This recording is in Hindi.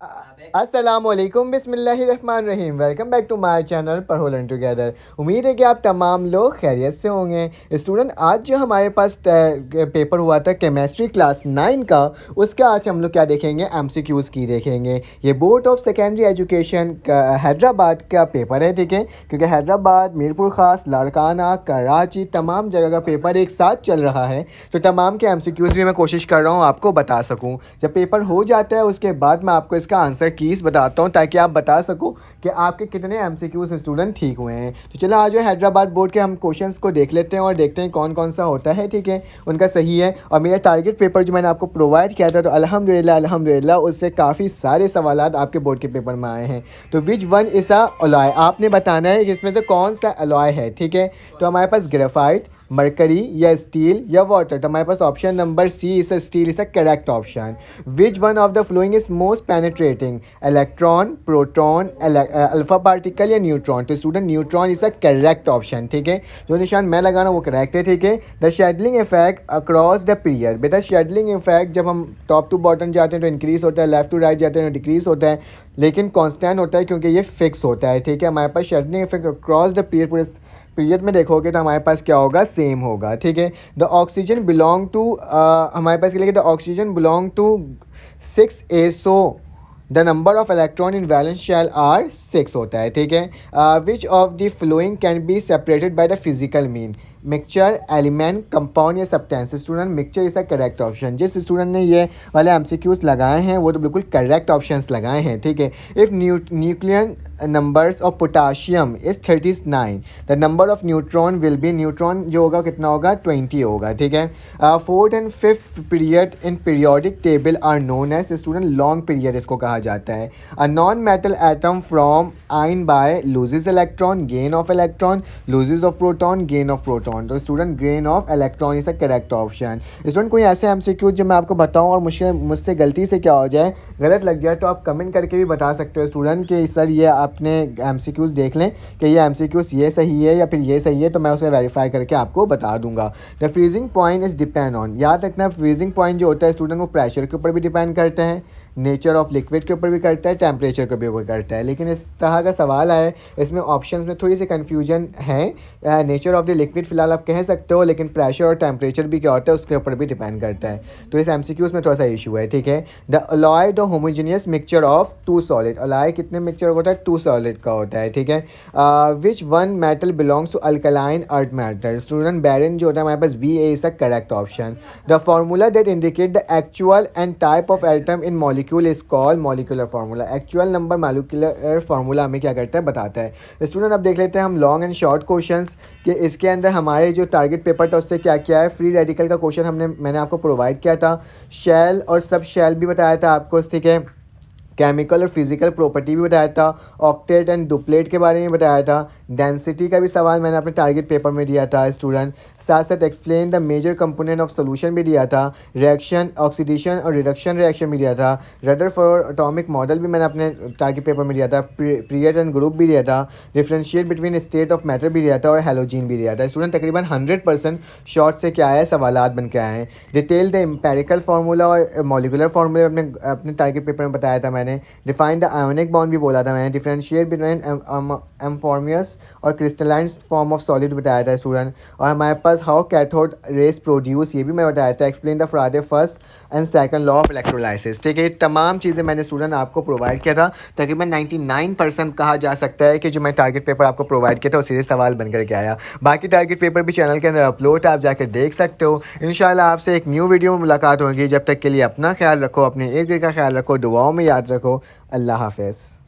अस्सलामुअलैकुम बिस्मिल्लाहिर्रहमानिर्रहीम। Welcome back to my channel पढ़ो लर्न टुगेदर। उम्मीद है कि आप तमाम लोग खैरियत से होंगे। स्टूडेंट, आज जो हमारे पास पेपर हुआ था केमिस्ट्री क्लास 9 का, उसका आज हम लोग क्या देखेंगे, एमसीक्यूज़ की देखेंगे। ये बोर्ड ऑफ सेकेंडरी एजुकेशन का हैदराबाद का पेपर है, ठीक है, क्योंकि हैदराबाद, मीरपुर ख़ास, लाड़काना, कराची, तमाम जगह का पेपर एक साथ चल रहा है। तो तमाम के एमसीक्यूज़ भी मैं कोशिश कर रहा हूँ आपको बता सकूँ। जब पेपर हो जाता है उसके बाद मैं आपको इसका आंसर कीज़ बताता हूँ, ताकि आप बता सको कि आपके कितने एमसीक्यूज़ स्टूडेंट ठीक हुए हैं। तो चलो आज जो हैदराबाद बोर्ड के हम क्वेश्चंस को देख लेते हैं और देखते हैं कौन कौन सा होता है, ठीक है, उनका सही है। और मेरा टारगेट पेपर जो मैंने आपको प्रोवाइड किया था, तो अल्हम्दुलिल्लाह उससे काफ़ी सारे सवालात आपके बोर्ड के पेपर में आए हैं। तो which one is a alloy, आपने बताना है कि इसमें से कौन सा अलॉय है, ठीक है। तो हमारे पास ग्रेफाइट, मरकरी या स्टील या वाटर। तो हमारे पास option number C is steel is the correct option. Which one of the following is most penetrating, electron, proton, alpha particle या न्यूट्रॉन। तो student neutron is the correct option, ठीक है। जो निशान मैं लगा रहा हूँ वो करेक्ट है, ठीक है। The shielding effect across the period, बेटा शेडलिंग इफेक्ट जब हम टॉप टू बॉटम जाते हैं तो इंक्रीज होता है, लेफ्ट टू राइट जाते हैं तो डिक्रीज होता है, लेकिन कॉन्स्टेंट होता है क्योंकि ये फिक्स होता है, ठीक है। हमारे पास शेडलिंग इफेक्ट अक्रॉस द पीरियड, पूरे पीरियड में देखोगे तो हमारे पास क्या होगा, सेम होगा, ठीक है। द ऑक्सीजन बिलोंग टू, हमारे पास क्या लिखा, the oxygen belong to 6 the number of electron in valence shell are 6 होता है, ठीक है। Which of the following can be separated by the physical mean, mixture, element, compound या substance. Student mixture is the correct option. जिस स्टूडेंट ने ये वाले एमसीक्यूज लगाए हैं वो तो बिल्कुल करेक्ट ऑप्शंस लगाए हैं, ठीक है। If nuclear numbers of potassium is 39, the number of neutron will be, neutron जो होगा कितना होगा, 20 होगा, ठीक है। Fourth and fifth period in periodic table are known as, student long period इसको कहा जाता है। A non metal atom from ion by loses electron, gain of electron, loses of proton, gain of proton. तो student gain of electron is the correct option. Student कोई ऐसे एमसीक्यू जो मैं आपको बताऊं और मुझसे गलती से क्या हो जाए, गलत लग जाए, तो आप कमेंट करके भी बता सकते हो स्टूडेंट कि सर ये आपने एमसीक्यूज देख लें कि ये एमसीक्यूज ये सही है या फिर ये सही है, तो मैं उसे वेरीफाई करके आपको बता दूंगा। The freezing point is depend on, याद रखना फ्रीजिंग पॉइंट जो होता है स्टूडेंट वो प्रेशर के ऊपर भी डिपेंड करते हैं, नेचर ऑफ लिक्विड के ऊपर भी करता है, टेम्परेचर के ऊपर करता है। लेकिन इस तरह का सवाल है, इसमें ऑप्शंस में थोड़ी सी कन्फ्यूजन है। नेचर ऑफ द लिक्विड फिलहाल आप कह सकते हो, लेकिन प्रेशर और टेम्परेचर भी क्या होता है उसके ऊपर भी डिपेंड करता है। तो इस एमसीक्यूज में थोड़ा सा इशू है, ठीक है। The alloy the homogeneous mixture of 2 solid, alloy कितने मिक्सचर होता है, 2 सॉलिड का होता है, ठीक है। Which one metal belongs to alkaline earth metal, student barium जो होता है हमारे पास B A is the correct option. The formula that indicate the actual and type of atom in molecule is called molecular formula. Actual number molecular formula हमें क्या करता है, बताता है। स्टूडेंट अब देख लेते हैं हम लॉन्ग एंड शॉर्ट क्वेश्चंस कि इसके अंदर हमारे जो टारगेट पेपर था उससे क्या क्या है। फ्री रेडिकल का क्वेश्चन मैंने आपको प्रोवाइड किया था, शेल और सब शेल भी बताया था आपको, ठीक है। केमिकल और फिजिकल प्रॉपर्टी भी बताया था, ऑक्टेट एंड डुप्लेट के बारे में बताया था, डेंसिटी का भी सवाल मैंने अपने टारगेट पेपर में दिया था स्टूडेंट। साथ साथ explain the major component of solution भी दिया था, रिएक्शन, ऑक्सीडेशन और रिडक्शन रिएक्शन भी दिया था, रदरफोर्ड एटॉमिक मॉडल भी मैंने अपने टारगेट पेपर में दिया था, पीरियड एंड ग्रुप भी दिया था, differentiate between state of matter भी दिया था और हेलोजीन भी दिया था। स्टूडेंट तकरीबन 100% शॉर्ट से क्या है, सवालात बन के आए हैं। डिटेल द एम्पेरिकल फार्मूला और मॉलिकुलर फार्मूला अपने टारगेट पेपर में बताया था मैंने। डिफाइन द आयोनिक बॉन्ड भी बोला था मैंने, डिफरेंशिएट बिटवीन एम्फॉर्मियस और क्रिस्टलाइन फॉर्म ऑफ सॉलिड बताया था स्टूडेंट। और हमारे पास हाउ कैथोड रेस प्रोड्यूस ये भी मैं बताया था। Explain the फ्राडे first and second law of electrolysis, ठीक है। ये तमाम चीज़ें मैंने स्टूडेंट आपको प्रोवाइड किया था। तकरीबन 99% कहा जा सकता है कि जो मैं टारगेट पेपर आपको प्रोवाइड किया था वो सीधे सवाल बन करके आया। बाकी टारगेट पेपर भी चैनल के अंदर अपलोड है, आप जाकर देख सकते हो। इंशाल्लाह आपसे एक न्यू वीडियो में मुलाकात होगी। जब तक के लिए अपना ख्याल रखो, अपने एक का ख्याल रखो, दुआओं में याद रखो। अल्लाह हाफ़िज़।